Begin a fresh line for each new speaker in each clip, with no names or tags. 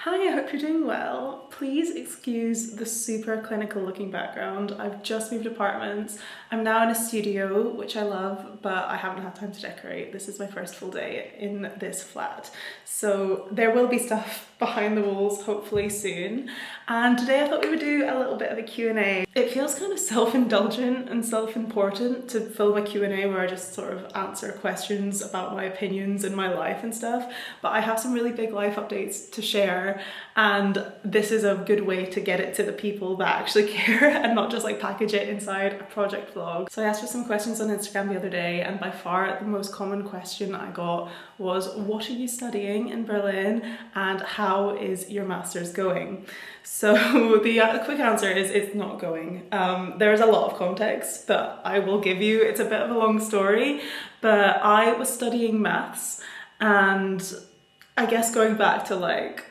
Hi, I hope you're doing well. Please excuse the super clinical looking background. I've just moved apartments. I'm now in a studio, which I love, but I haven't had time to decorate. This is my first full day in this flat. So there will be stuff behind the walls, hopefully soon. And today I thought we would do a little bit of a Q&A. It feels kind of self-indulgent and self-important to film a Q&A where I just sort of answer questions about my opinions and my life and stuff. But I have some really big life updates to share, and this is a good way to get it to the people that actually care and not just like package it inside a project vlog. So I asked for some questions on Instagram the other day, and by far the most common question I got was, what are you studying in Berlin and how is your master's going? So the quick answer is it's not going. There is a lot of context that I will give you. It's a bit of a long story, but I was studying maths, and I guess going back to like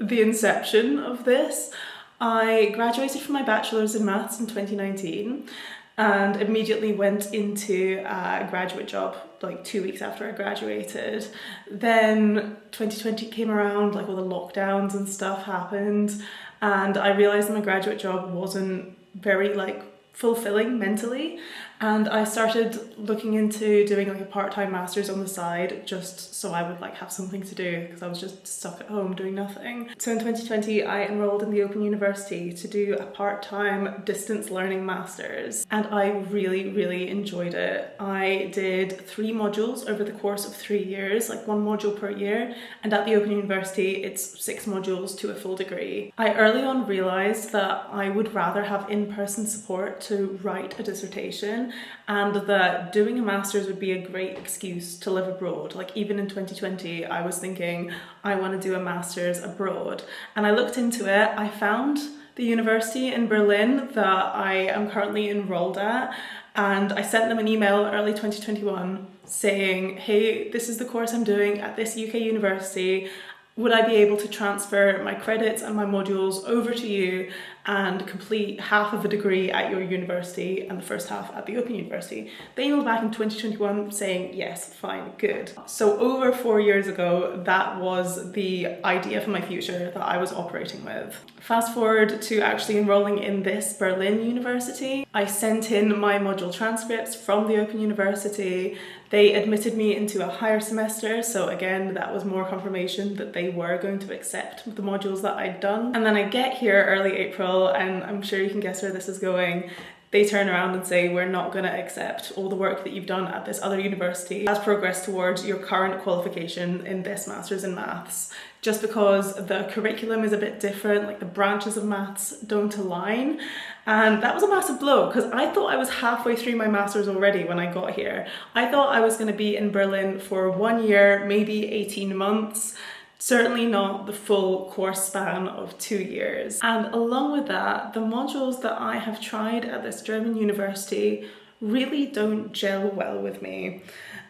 the inception of this, I graduated from my bachelor's in maths in 2019 and immediately went into a graduate job like 2 weeks after I graduated. Then 2020 came around, like all the lockdowns and stuff happened, and I realized my graduate job wasn't very like fulfilling mentally, and I started looking into doing like a part-time master's on the side just so I would like have something to do because I was just stuck at home doing nothing. So in 2020 I enrolled in the Open University to do a part-time distance learning master's, and I really enjoyed it. I did 3 modules over the course of 3 years, like 1 module per year, and at the Open University it's 6 modules to a full degree. I early on realized that I would rather have in-person support to write a dissertation, and that doing a master's would be a great excuse to live abroad. Like even in 2020 I was thinking I want to do a master's abroad, and I looked into it. I found the university in Berlin that I am currently enrolled at, and I sent them an email early 2021 saying, hey, this is the course I'm doing at this UK university. Would I be able to transfer my credits and my modules over to you and complete half of a degree at your university and the first half at the Open University? They emailed back in 2021 saying, yes, fine, good. So over 4 years ago, that was the idea for my future that I was operating with. Fast forward to actually enrolling in this Berlin university. I sent in my module transcripts from the Open University. They admitted me into a higher semester, so again, that was more confirmation that they were going to accept the modules that I'd done. And then I get here early April, and I'm sure you can guess where this is going. They turn around and say, we're not going to accept all the work that you've done at this other university as progress towards your current qualification in this master's in maths, just because the curriculum is a bit different, like the branches of maths don't align. And that was a massive blow because I thought I was halfway through my master's already when I got here. I thought I was going to be in Berlin for 1 year, maybe 18 months. Certainly not the full course span of 2 years. And along with that, the modules that I have tried at this German university really don't gel well with me.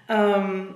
I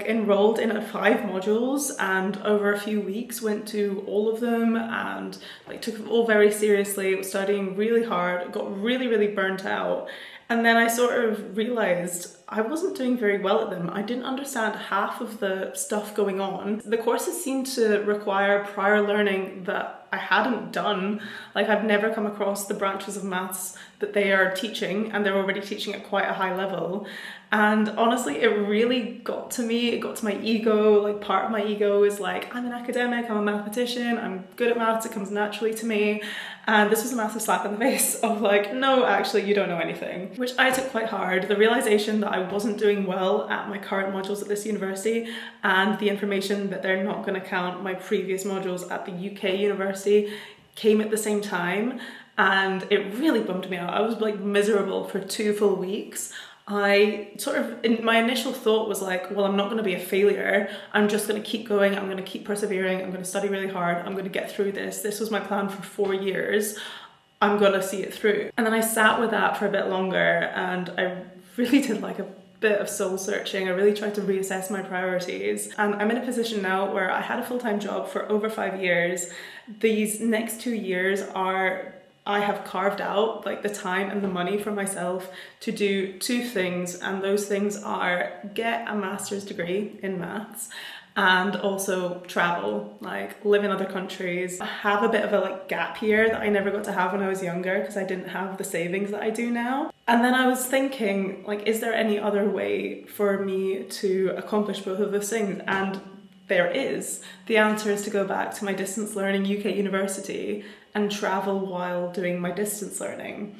enrolled in 5 modules, and over a few weeks went to all of them and like took them all very seriously, was studying really hard, got really burnt out. And then I sort of realized I wasn't doing very well at them. I didn't understand half of the stuff going on. The courses seemed to require prior learning that I hadn't done. Like I've never come across the branches of maths that they are teaching, and they're already teaching at quite a high level. And honestly, it really got to me. It got to my ego. Like part of my ego is like, I'm an academic, I'm a mathematician, I'm good at maths, it comes naturally to me. And this was a massive slap in the face of like, no, actually you don't know anything, which I took quite hard. The realization that I wasn't doing well at my current modules at this university, and the information that they're not going to count my previous modules at the UK university came at the same time. And it really bummed me out. I was like miserable for 2 full weeks. My initial thought was like, well, I'm not going to be a failure. I'm just going to keep going. I'm going to keep persevering. I'm going to study really hard. I'm going to get through this. This was my plan for 4 years. I'm going to see it through. And then I sat with that for a bit longer, and I really did like a bit of soul searching. I really tried to reassess my priorities, and I'm in a position now where I had a full-time job for over 5 years. These next 2 years I have carved out like the time and the money for myself to do 2 things, and those things are get a master's degree in maths and also travel, like live in other countries. I have a bit of a like gap year that I never got to have when I was younger because I didn't have the savings that I do now. And then I was thinking, like, is there any other way for me to accomplish both of those things? And there is. The answer is to go back to my distance learning UK university and travel while doing my distance learning.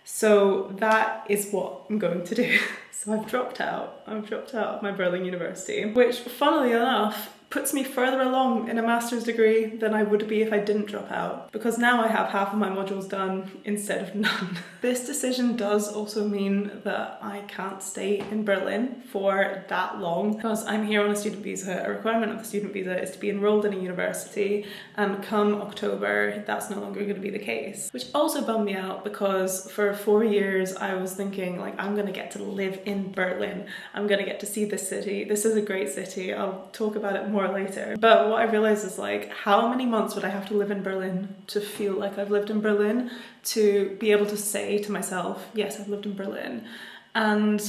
So that is what I'm going to do. So I've dropped out of my Berlin University, which funnily enough puts me further along in a master's degree than I would be if I didn't drop out, because now I have half of my modules done instead of none. This decision does also mean that I can't stay in Berlin for that long because I'm here on a student visa. A requirement of the student visa is to be enrolled in a university, and come October that's no longer going to be the case, which also bummed me out because for 4 years I was thinking, like, I'm going to get to live in Berlin, I'm going to get to see this city, this is a great city, I'll talk about it more later. But what I realized is, like, how many months would I have to live in Berlin to feel like I've lived in Berlin, to be able to say to myself, yes, I've lived in Berlin. And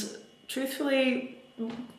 truthfully,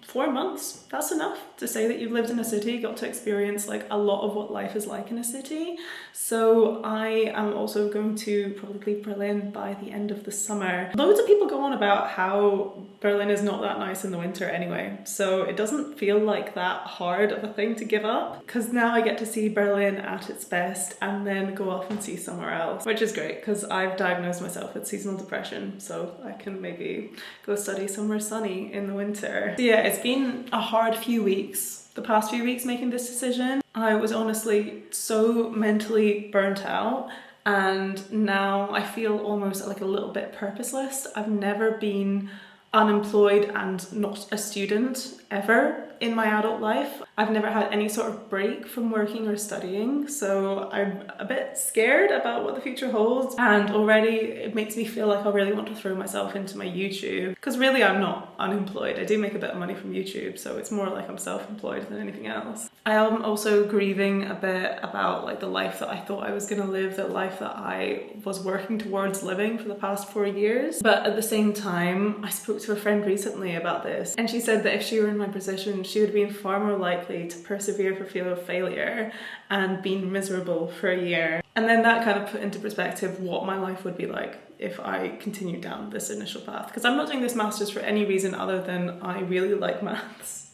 4 months, that's enough to say that you've lived in a city, got to experience like a lot of what life is like in a city. So I am also going to probably leave Berlin by the end of the summer. Loads of people go on about how Berlin is not that nice in the winter anyway, so it doesn't feel like that hard of a thing to give up, because now I get to see Berlin at its best and then go off and see somewhere else, which is great because I've diagnosed myself with seasonal depression, so I can maybe go study somewhere sunny in the winter. So yeah, it's been a hard few weeks, the past few weeks, making this decision. I was honestly so mentally burnt out, and now I feel almost like a little bit purposeless. I've never been unemployed and not a student ever in my adult life. I've never had any sort of break from working or studying, so I'm a bit scared about what the future holds, and already it makes me feel like I really want to throw myself into my YouTube, because really I'm not unemployed. I do make a bit of money from YouTube, so it's more like I'm self-employed than anything else. I am also grieving a bit about like the life that I thought I was gonna live, the life that I was working towards living for the past 4 years. But at the same time, I spoke to a friend recently about this, and she said that if she were in my position, she would have been far more likely to persevere for fear of failure and been miserable for a year. And then that kind of put into perspective what my life would be like if I continued down this initial path. Because I'm not doing this master's for any reason other than I really like maths.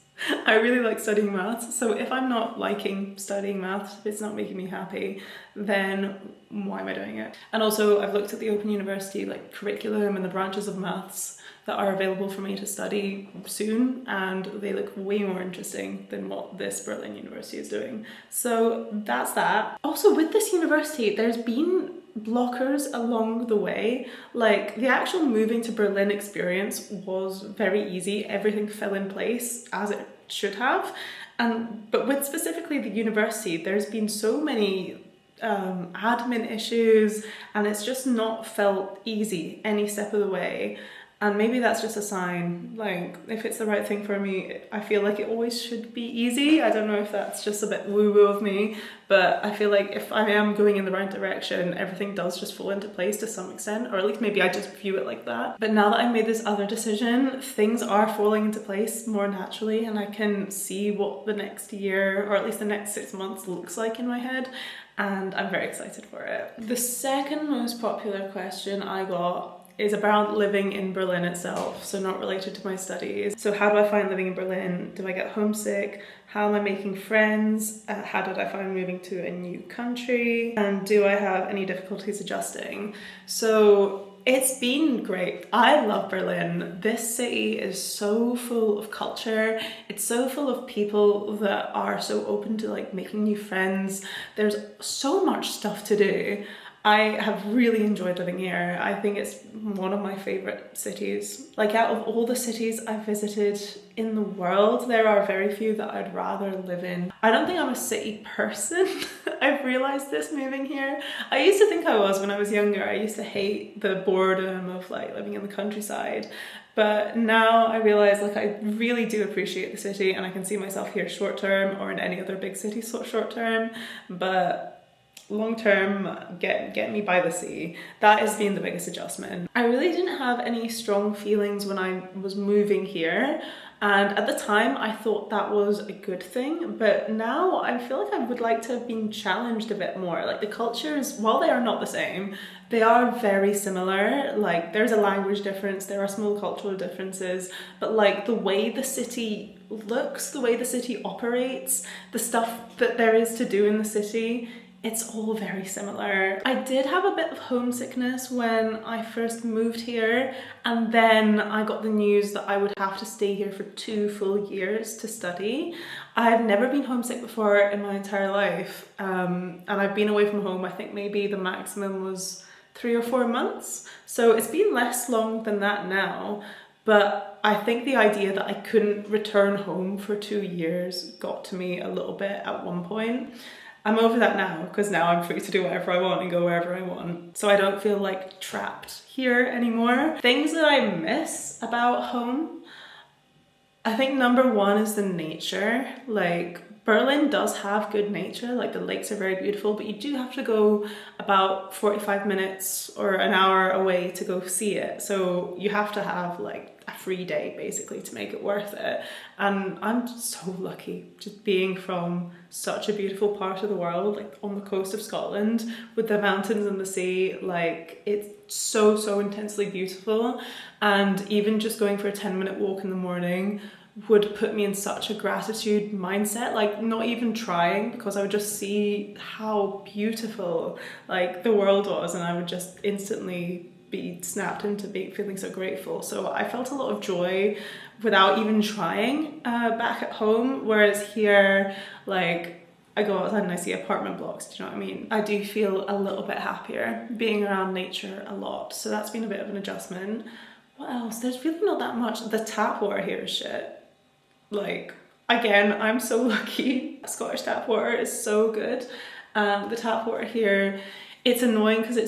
I really like studying maths, so if I'm not liking studying maths, if it's not making me happy, then why am I doing it? And also I've looked at the Open University like curriculum and the branches of maths that are available for me to study soon, and they look way more interesting than what this Berlin University is doing. So that's that. Also with this university, there's been blockers along the way. Like the actual moving to Berlin experience was very easy. Everything fell in place as it should have. But with specifically the university, there's been so many admin issues, and it's just not felt easy any step of the way. And maybe that's just a sign, like if it's the right thing for me, I feel like it always should be easy. I don't know if that's just a bit woo-woo of me, but I feel like if I am going in the right direction, everything does just fall into place to some extent, or at least maybe I just view it like that. But now that I've made this other decision, things are falling into place more naturally, and I can see what the next year, or at least the next 6 months, looks like in my head, and I'm very excited for it. The second most popular question I got is about living in Berlin itself, so not related to my studies. So how do I find living in Berlin? Do I get homesick? How am I making friends? How did I find moving to a new country? And do I have any difficulties adjusting? So it's been great. I love Berlin. This city is so full of culture. It's so full of people that are so open to like making new friends. There's so much stuff to do. I have really enjoyed living here. I think it's one of my favorite cities. Like out of all the cities I've visited in the world, there are very few that I'd rather live in. I don't think I'm a city person. I've realized this moving here. I used to think I was when I was younger. I used to hate the boredom of like living in the countryside. But now I realize like I really do appreciate the city, and I can see myself here short term or in any other big city short term. But long term, get me by the sea. That has been the biggest adjustment. I really didn't have any strong feelings when I was moving here, and at the time I thought that was a good thing, but now I feel like I would like to have been challenged a bit more. Like, the cultures, while they are not the same, they are very similar. Like, there's a language difference, there are small cultural differences, but like the way the city looks, the way the city operates, the stuff that there is to do in the city, it's all very similar. I did have a bit of homesickness when I first moved here, and then I got the news that I would have to stay here for 2 full years to study. I've never been homesick before in my entire life, and I've been away from home, I think maybe the maximum was 3 or 4 months. So it's been less long than that now, but I think the idea that I couldn't return home for 2 years got to me a little bit at one point. I'm over that now, because now I'm free to do whatever I want and go wherever I want. So I don't feel like trapped here anymore. Things that I miss about home, I think number one is the nature. Like, Berlin does have good nature, like the lakes are very beautiful, but you do have to go about 45 minutes or an hour away to go see it. So you have to have like a free day basically to make it worth it. And I'm so lucky just being from such a beautiful part of the world, like on the coast of Scotland with the mountains and the sea. Like, it's so intensely beautiful. And even just going for a 10-minute walk in the morning would put me in such a gratitude mindset, like not even trying, because I would just see how beautiful like the world was, and I would just instantly be snapped into feeling so grateful. So I felt a lot of joy without even trying back at home, whereas here, like, I go outside and I see apartment blocks, do you know what I mean? I do feel a little bit happier being around nature a lot, so that's been a bit of an adjustment. What else? There's really not that much. The tap water here is shit. Like, again, I'm so lucky. Scottish tap water is so good. The tap water here, it's annoying because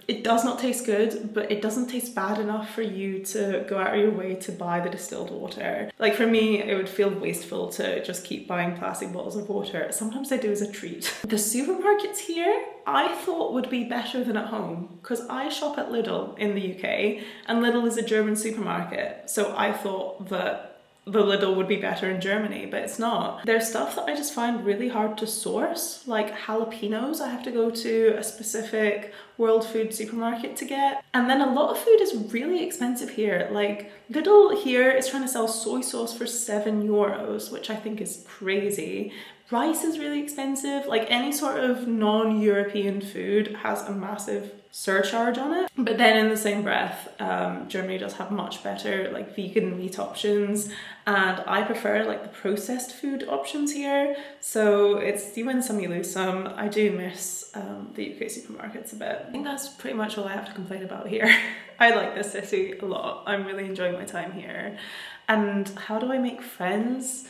it does not taste good, but it doesn't taste bad enough for you to go out of your way to buy the distilled water. Like, for me, it would feel wasteful to just keep buying plastic bottles of water. Sometimes I do as a treat. The supermarkets here, I thought would be better than at home, because I shop at Lidl in the UK, and Lidl is a German supermarket. So I thought that the Lidl would be better in Germany, but it's not. There's stuff that I just find really hard to source, like jalapenos. I have to go to a specific world food supermarket to get. And then a lot of food is really expensive here. Like, Lidl here is trying to sell soy sauce for €7, which I think is crazy. Rice is really expensive. Like, any sort of non-European food has a massive surcharge on it. But then in the same breath, Germany does have much better like vegan meat options, and I prefer like the processed food options here. So it's you win some, you lose some. I do miss the UK supermarkets a bit. I think that's pretty much all I have to complain about here. I like this city a lot. I'm really enjoying my time here. And how do I make friends?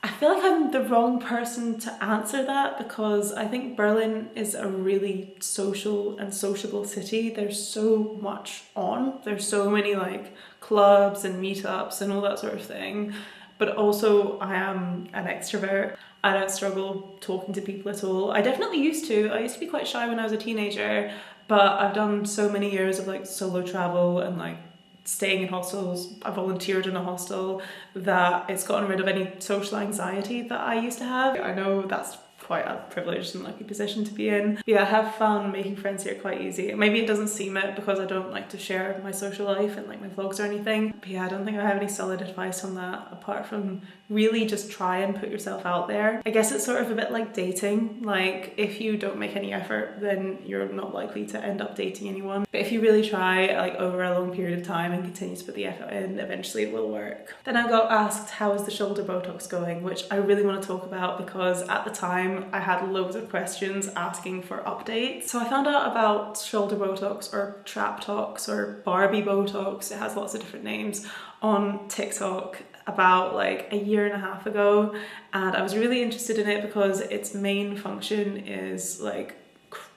I feel like I'm the wrong person to answer that, because I think Berlin is a really social and sociable city. There's so much on. There's so many like clubs and meetups and all that sort of thing. But also I am an extrovert. I don't struggle talking to people at all. I definitely used to. I used to be quite shy when I was a teenager, but I've done so many years of like solo travel and like staying in hostels. I volunteered in a hostel, that it's gotten rid of any social anxiety that I used to have. I know that's quite a privileged and lucky position to be in. But yeah, I have found making friends here quite easy. Maybe it doesn't seem it because I don't like to share my social life and like my vlogs or anything. But yeah, I don't think I have any solid advice on that, apart from really just try and put yourself out there. I guess it's sort of a bit like dating. Like, if you don't make any effort, then you're not likely to end up dating anyone. But if you really try like over a long period of time and continue to put the effort in, eventually it will work. Then I got asked, how is the shoulder Botox going? Which I really want to talk about, because at the time I had loads of questions asking for updates. So I found out about shoulder Botox, or traptox, or Barbie Botox, it has lots of different names, on TikTok about like a year and a half ago, and I was really interested in it because its main function is like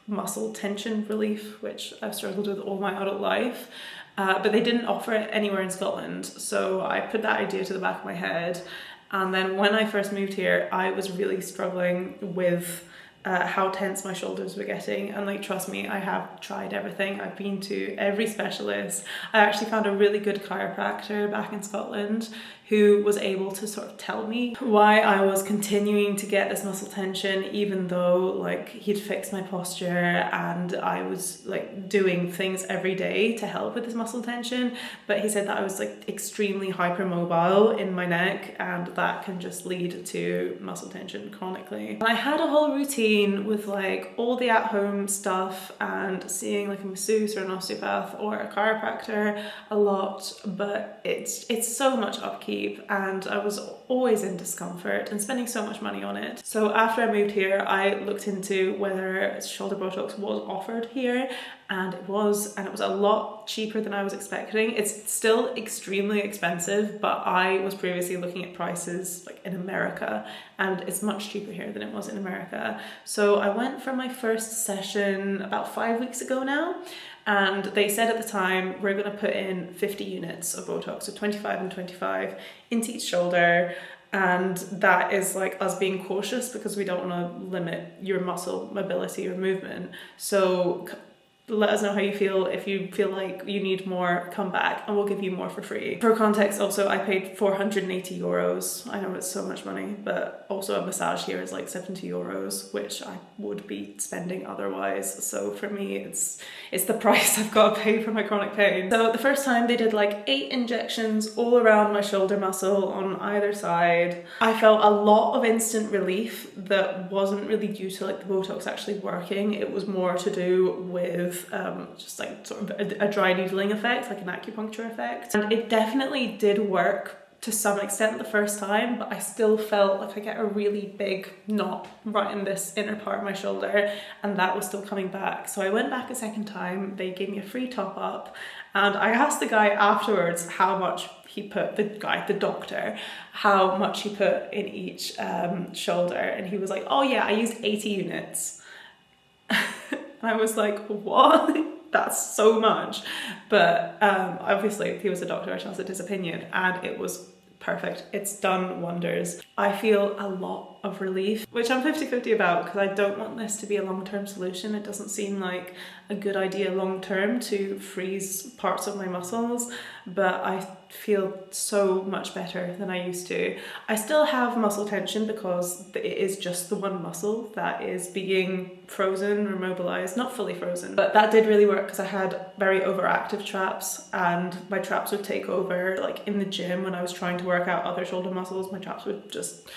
muscle tension relief, which I've struggled with all my adult life, but they didn't offer it anywhere in Scotland, so I put that idea to the back of my head. And then when I first moved here, I was really struggling with how tense my shoulders were getting. And like, trust me, I have tried everything. I've been to every specialist. I actually found a really good chiropractor back in Scotland who was able to sort of tell me why I was continuing to get this muscle tension, even though like he'd fixed my posture and I was like doing things every day to help with this muscle tension. But he said that I was like extremely hypermobile in my neck, and that can just lead to muscle tension chronically. And I had a whole routine with like all the at-home stuff and seeing like a masseuse or an osteopath or a chiropractor a lot, but it's so much upkeep, and I was always in discomfort and spending so much money on it. So after I moved here, I looked into whether shoulder Botox was offered here, and it was a lot cheaper than I was expecting. It's still extremely expensive, but I was previously looking at prices like in America, and it's much cheaper here than it was in America. So I went for my first session about 5 weeks ago now, and they said at the time, we're gonna put in 50 units of Botox, so 25 and 25 into each shoulder. And that is like us being cautious because we don't want to limit your muscle mobility or movement. So let us know how you feel. If you feel like you need more, come back and we'll give you more for free. For context, also, I paid 480 euros. I know it's so much money, but also a massage here is like 70 euros, which I would be spending otherwise. So for me, it's the price I've got to pay for my chronic pain. So the first time they did like 8 injections all around my shoulder muscle on either side. I felt a lot of instant relief that wasn't really due to like the Botox actually working. It was more to do with just like sort of a dry needling effect, like an acupuncture effect. And it definitely did work to some extent the first time, but I still felt like I get a really big knot right in this inner part of my shoulder, and that was still coming back. So I went back a second time, they gave me a free top up, and I asked the guy afterwards how much he put, the doctor, how much he put in each shoulder, and he was like, oh yeah, I used 80 units. I was like, what? That's so much. But obviously, if he was a doctor, I trusted his opinion, and it was perfect. It's done wonders. I feel a lot of relief, which I'm 50-50 about because I don't want this to be a long-term solution. It doesn't seem like a good idea long-term to freeze parts of my muscles, but I feel so much better than I used to. I still have muscle tension because it is just the one muscle that is being frozen or mobilized, not fully frozen, but that did really work because I had very overactive traps, and my traps would take over. Like in the gym when I was trying to work out other shoulder muscles, my traps would just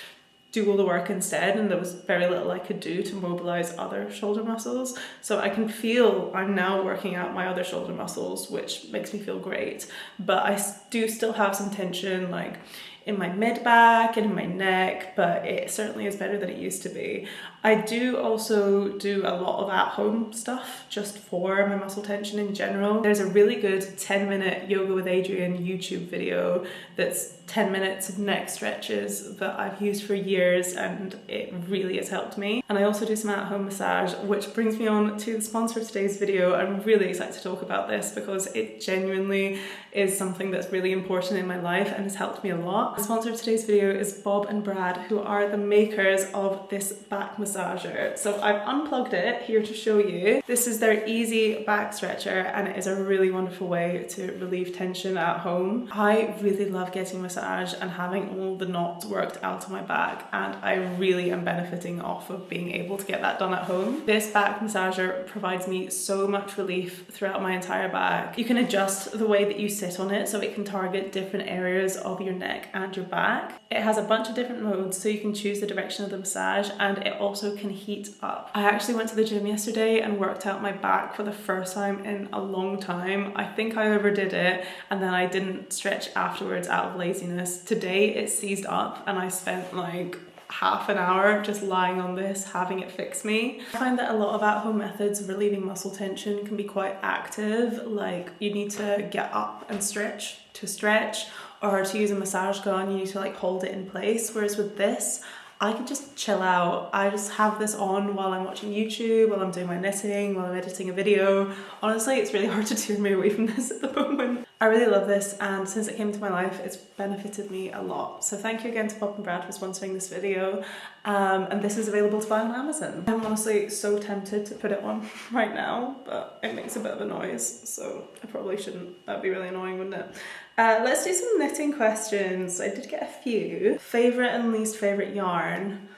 do all the work instead, and there was very little I could do to mobilize other shoulder muscles. So I can feel I'm now working out my other shoulder muscles, which makes me feel great, but I do still have some tension like in my mid back and in my neck, but it certainly is better than it used to be. I do also do a lot of at-home stuff just for my muscle tension in general. There's a really good 10-minute Yoga with Adriene YouTube video that's 10 minutes of neck stretches that I've used for years, and it really has helped me. And I also do some at-home massage, which brings me on to the sponsor of today's video. I'm really excited to talk about this because it genuinely is something that's really important in my life and has helped me a lot. The sponsor of today's video is Bob and Brad, who are the makers of this back massager. So I've unplugged it here to show you. This is their easy back stretcher, and it is a really wonderful way to relieve tension at home. I really love getting massage and having all the knots worked out of my back, and I really am benefiting off of being able to get that done at home. This back massager provides me so much relief throughout my entire back. You can adjust the way that you sit on it so it can target different areas of your neck and your back. It has a bunch of different modes, so you can choose the direction of the massage, and it also can heat up. I actually went to the gym yesterday and worked out my back for the first time in a long time. I think I overdid it, and then I didn't stretch afterwards out of laziness. Today it seized up, and I spent like half an hour just lying on this, having it fix me. I find that a lot of at-home methods of relieving muscle tension can be quite active. Like you need to get up and stretch to stretch, or to use a massage gun, you need to like hold it in place. Whereas with this, I can just chill out. I just have this on while I'm watching YouTube, while I'm doing my knitting, while I'm editing a video. Honestly, it's really hard to turn me away from this at the moment. I really love this, and since it came into my life, it's benefited me a lot. So thank you again to Pop and Brad for sponsoring this video. And this is available to buy on Amazon. I'm honestly so tempted to put it on right now, but it makes a bit of a noise, so I probably shouldn't. That'd be really annoying, wouldn't it? Let's do some knitting questions. I did get a few. Favorite and least favorite yarn.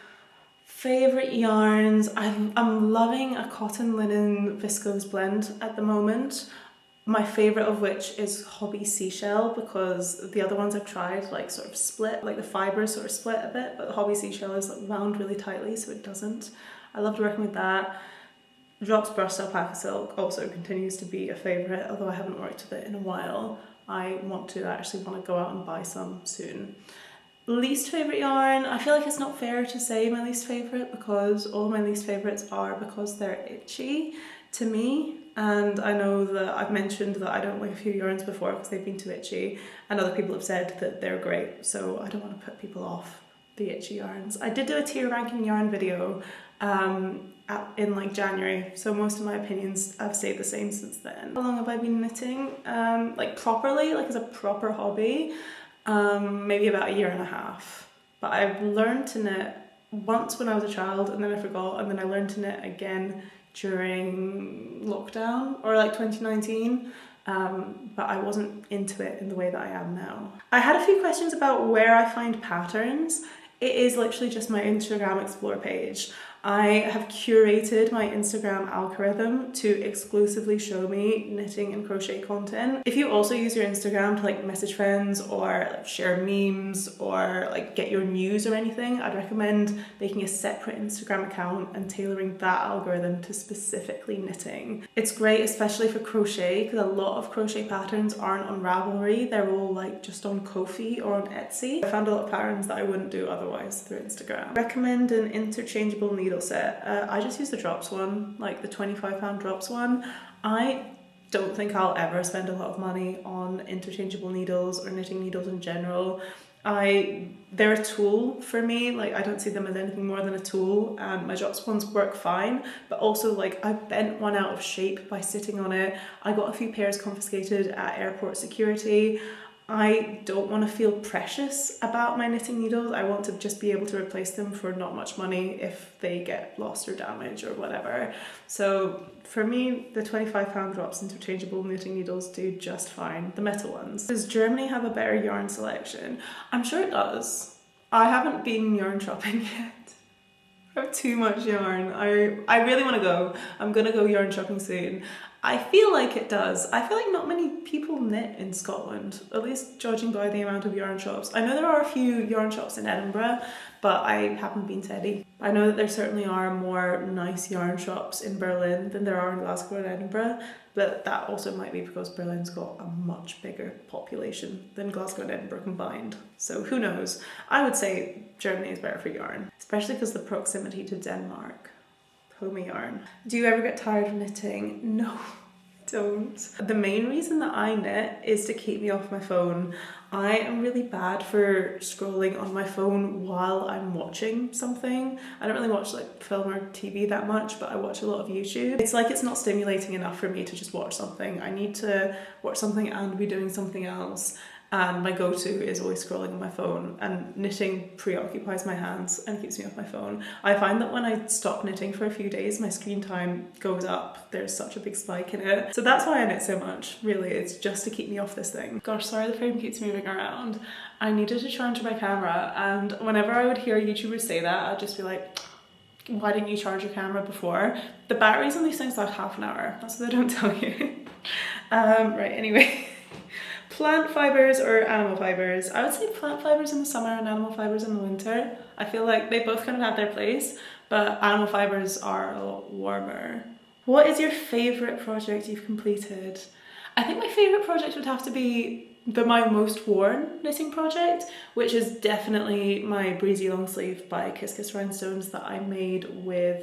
Favorite yarns. I'm loving a cotton linen viscose blend at the moment. My favorite of which is Hobby Seashell, because the other ones I've tried like sort of split, like the fibers sort of split a bit, but the Hobby Seashell is like wound really tightly so it doesn't. I loved working with that. Drops Brushed Alpaca Silk also continues to be a favorite, although I haven't worked with it in a while. I actually want to go out and buy some soon. Least favourite yarn, I feel like it's not fair to say my least favourite because all of my least favourites are because they're itchy to me, and I know that I've mentioned that I don't like a few yarns before because they've been too itchy, and other people have said that they're great, so I don't want to put people off the itchy yarns. I did do a tier ranking yarn video in like January, so most of my opinions have stayed the same since then. How long have I been knitting? Like properly, like as a proper hobby, maybe about 1.5 years. But I've learned to knit once when I was a child and then I forgot, and then I learned to knit again during lockdown or like 2019. But I wasn't into it in the way that I am now. I had a few questions about where I find patterns. It is literally just my Instagram Explore page. I have curated my Instagram algorithm to exclusively show me knitting and crochet content. If you also use your Instagram to like message friends or like share memes or like get your news or anything, I'd recommend making a separate Instagram account and tailoring that algorithm to specifically knitting. It's great, especially for crochet, because a lot of crochet patterns aren't on Ravelry. They're all like just on Ko-fi or on Etsy. I found a lot of patterns that I wouldn't do otherwise through Instagram. Recommend an interchangeable needle set. I just use the drops one, like the £25 drops one. I don't think I'll ever spend a lot of money on interchangeable needles or knitting needles in general. They're a tool for me, like I don't see them as anything more than a tool, and my drops ones work fine, but also like I bent one out of shape by sitting on it. I got a few pairs confiscated at airport security. I don't want to feel precious about my knitting needles. I want to just be able to replace them for not much money if they get lost or damaged or whatever. So for me, the £25 drops interchangeable knitting needles do just fine, the metal ones. Does Germany have a better yarn selection? I'm sure it does. I haven't been yarn shopping yet. I have too much yarn. I really want to go. I'm gonna go yarn shopping soon. I feel like it does. I feel like not many people knit in Scotland, at least judging by the amount of yarn shops. I know there are a few yarn shops in Edinburgh, but I haven't been to any. I know that there certainly are more nice yarn shops in Berlin than there are in Glasgow and Edinburgh, but that also might be because Berlin's got a much bigger population than Glasgow and Edinburgh combined. So who knows? I would say Germany is better for yarn, especially because of the proximity to Denmark. Homey yarn. Do you ever get tired of knitting? No, I don't. The main reason that I knit is to keep me off my phone. I am really bad for scrolling on my phone while I'm watching something. I don't really watch like film or TV that much, but I watch a lot of YouTube. It's like it's not stimulating enough for me to just watch something. I need to watch something and be doing something else. And my go-to is always scrolling on my phone, and knitting preoccupies my hands and keeps me off my phone. I find that when I stop knitting for a few days, my screen time goes up. There's such a big spike in it. So that's why I knit so much, really. It's just to keep me off this thing. Gosh, sorry the frame keeps moving around. I needed to charge my camera, and whenever I would hear YouTubers say that, I'd just be like, why didn't you charge your camera before? The batteries on these things last half an hour. That's what they don't tell you. Right, anyway. Plant fibers or animal fibers? I would say plant fibers in the summer and animal fibers in the winter. I feel like they both kind of have their place, but animal fibers are a lot warmer. What is your favourite project you've completed? I think my favourite project would have to be my most worn knitting project, which is definitely my breezy long sleeve by Kiss Kiss Rhinestones that I made with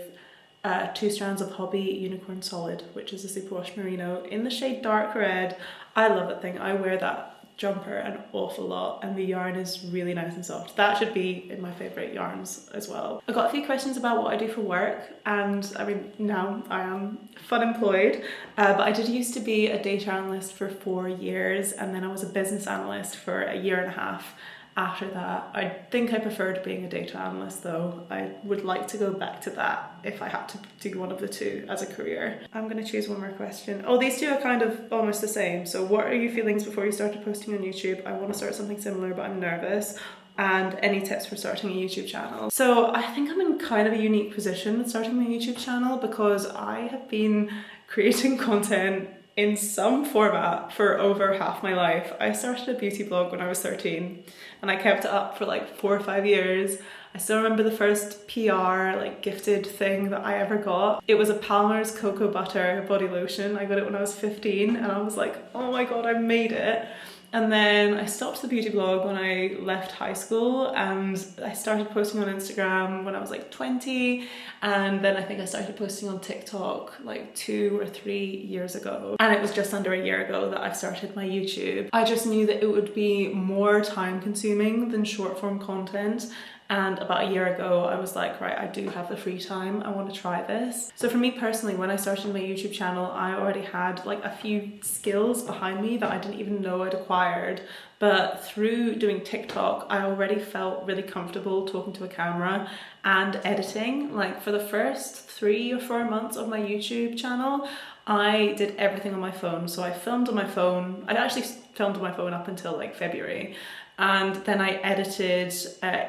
2 strands of Hobby Unicorn Solid, which is a superwash merino in the shade dark red. I love that thing. I wear that jumper an awful lot, and the yarn is really nice and soft. That should be in my favourite yarns as well. I got a few questions about what I do for work, and I mean, now I am unemployed, but I did used to be a data analyst for 4 years, and then I was a business analyst for a year and a half. After that, I think I preferred being a data analyst though. I would like to go back to that if I had to do one of the two as a career. I'm going to choose one more question. Oh, these two are kind of almost the same. So what are your feelings before you started posting on YouTube? I want to start something similar, but I'm nervous. And any tips for starting a YouTube channel? So I think I'm in kind of a unique position with starting my YouTube channel because I have been creating content in some format for over half my life. I started a beauty blog when I was 13 and I kept it up for like 4 or 5 years. I still remember the first PR like gifted thing that I ever got. It was a Palmer's Cocoa Butter body lotion. I got it when I was 15 and I was like, oh my god, I made it. And then I stopped the beauty blog when I left high school, and I started posting on Instagram when I was like 20, and then I think I started posting on TikTok like 2 or 3 years ago. And it was just under a year ago that I started my YouTube. I just knew that it would be more time consuming than short form content. And about a year ago, I was like, right, I do have the free time. I want to try this. So for me personally, when I started my YouTube channel, I already had like a few skills behind me that I didn't even know I'd acquired. But through doing TikTok, I already felt really comfortable talking to a camera and editing. Like for the first 3 or 4 months of my YouTube channel, I did everything on my phone. So I filmed on my phone. I'd actually filmed on my phone up until like February. And then I edited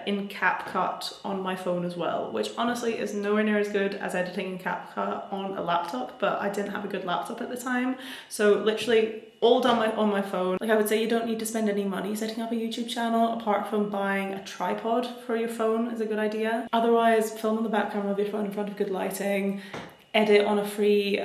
in CapCut on my phone as well, which honestly is nowhere near as good as editing in CapCut on a laptop, but I didn't have a good laptop at the time. So literally all done on my phone. Like I would say you don't need to spend any money setting up a YouTube channel apart from buying a tripod for your phone is a good idea. Otherwise, film on the back camera of your phone in front of good lighting, edit on a free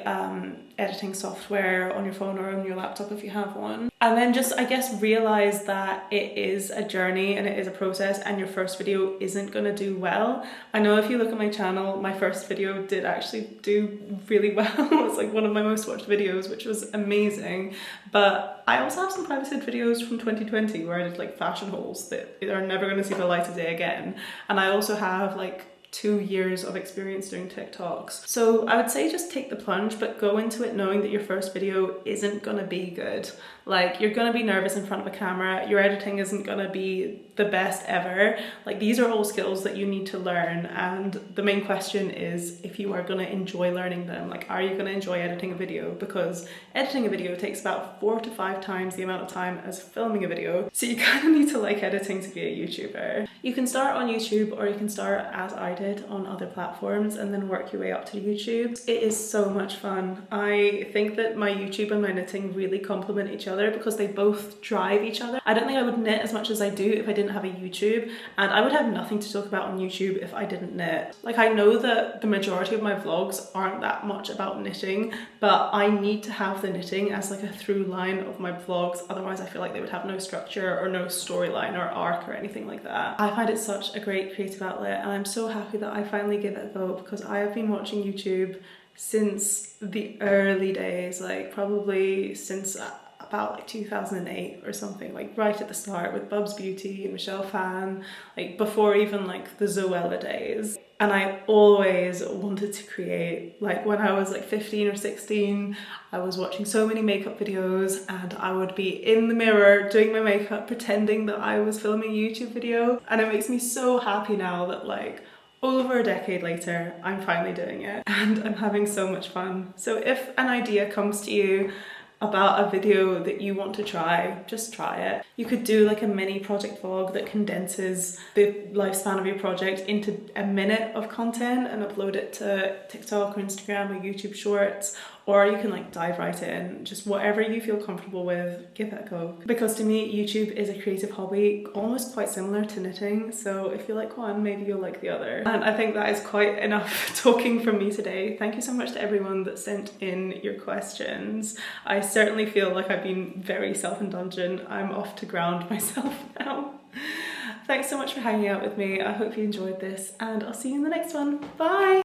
editing software on your phone or on your laptop if you have one. And then just, I guess, realize that it is a journey and it is a process, and your first video isn't gonna do well. I know if you look at my channel, my first video did actually do really well. It's like one of my most watched videos, which was amazing. But I also have some privacy videos from 2020 where I did like fashion hauls that are never gonna see the light of day again. And I also have like 2 years of experience doing TikToks. So I would say just take the plunge, but go into it knowing that your first video isn't gonna be good. Like you're gonna be nervous in front of a camera, your editing isn't gonna be the best ever. Like these are all skills that you need to learn, and the main question is if you are gonna enjoy learning them. Like are you gonna enjoy editing a video? Because editing a video takes about 4 to 5 times the amount of time as filming a video. So you kind of need to like editing to be a YouTuber. You can start on YouTube, or you can start as I did on other platforms and then work your way up to YouTube. It is so much fun. I think that my YouTube and my knitting really complement each other because they both drive each other. I don't think I would knit as much as I do if I didn't have a YouTube, and I would have nothing to talk about on YouTube if I didn't knit. Like I know that the majority of my vlogs aren't that much about knitting, but I need to have the knitting as like a through line of my vlogs, otherwise I feel like they would have no structure or no storyline or arc or anything like that. I find it such a great creative outlet, and I'm so happy that I finally give it a go because I have been watching YouTube since the early days, like probably since about like 2008 or something, like right at the start with Bub's Beauty and Michelle Phan, like before even like the Zoella days. And I always wanted to create. Like when I was like 15 or 16, I was watching so many makeup videos and I would be in the mirror doing my makeup pretending that I was filming a YouTube video. And it makes me so happy now that like over a decade later, I'm finally doing it and I'm having so much fun. So if an idea comes to you about a video that you want to try, just try it. You could do like a mini project vlog that condenses the lifespan of your project into a minute of content and upload it to TikTok or Instagram or YouTube Shorts, or you can like dive right in. Just whatever you feel comfortable with, give it a go. Because to me, YouTube is a creative hobby, almost quite similar to knitting. So if you like one, maybe you'll like the other. And I think that is quite enough talking from me today. Thank you so much to everyone that sent in your questions. I certainly feel like I've been very self-indulgent. I'm off to ground myself now. Thanks so much for hanging out with me. I hope you enjoyed this, and I'll see you in the next one. Bye!